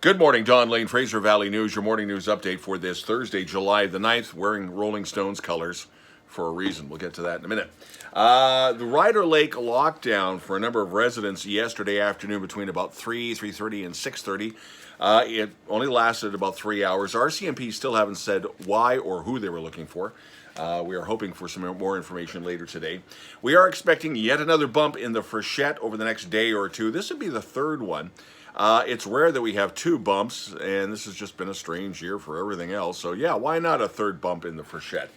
Good morning, Don Lane, Fraser Valley News, your morning news update for this Thursday, July the 9th, wearing Rolling Stones colors for a reason. We'll get to that in a minute. The Ryder Lake lockdown for a number of residents yesterday afternoon between about 3:30 and 6:30. It only lasted about 3 hours. RCMP still haven't said why or who they were looking for. We are hoping for some more information later today. We are expecting yet another bump in the Freshet over the next day or two. This would be the third one. It's rare that we have two bumps, and this has just been a strange year for everything else. So yeah, why not a third bump in the Freshet?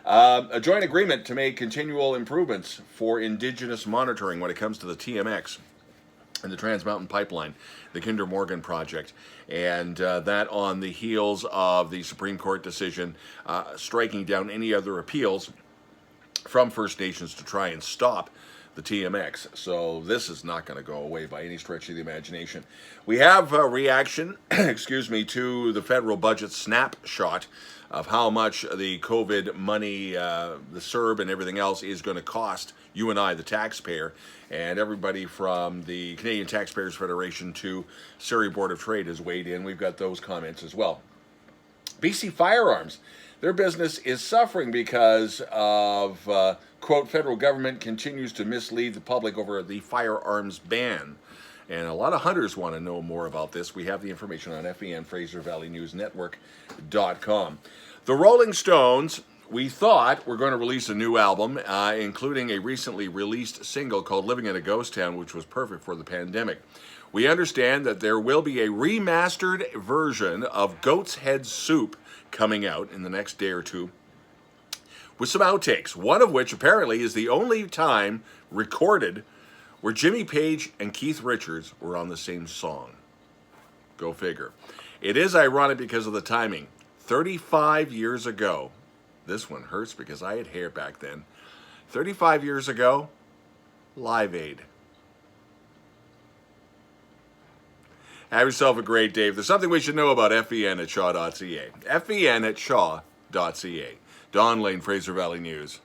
A joint agreement to make continual improvements for Indigenous monitoring when it comes to the TMX and the Trans Mountain Pipeline, the Kinder Morgan project, and that on the heels of the Supreme Court decision striking down any other appeals from First Nations to try and stop the TMX. So this is not going to go away by any stretch of the imagination. We have a reaction, to the federal budget snapshot of how much the COVID money, the CERB and everything else is going to cost you and I, the taxpayer, and everybody from the Canadian Taxpayers Federation to Surrey Board of Trade has weighed in. We've got those comments as well. BC Firearms, their business is suffering because of, quote, federal government continues to mislead the public over the firearms ban. And a lot of hunters want to know more about this. We have the information on FVN, Fraser Valley News Network.com. The Rolling Stones, we thought, were going to release a new album, including a recently released single called Living in a Ghost Town, which was perfect for the pandemic. We understand that there will be a remastered version of Goat's Head Soup coming out in the next day or two with some outtakes, one of which apparently is the only time recorded where Jimmy Page and Keith Richards were on the same song. Go figure. It is ironic because of the timing. 35 years ago, this one hurts because I had hair back then. 35 years ago, Live Aid. Have yourself a great day. If there's something we should know about FVN at shaw.ca. FVN at shaw.ca. Don Lane, Fraser Valley News.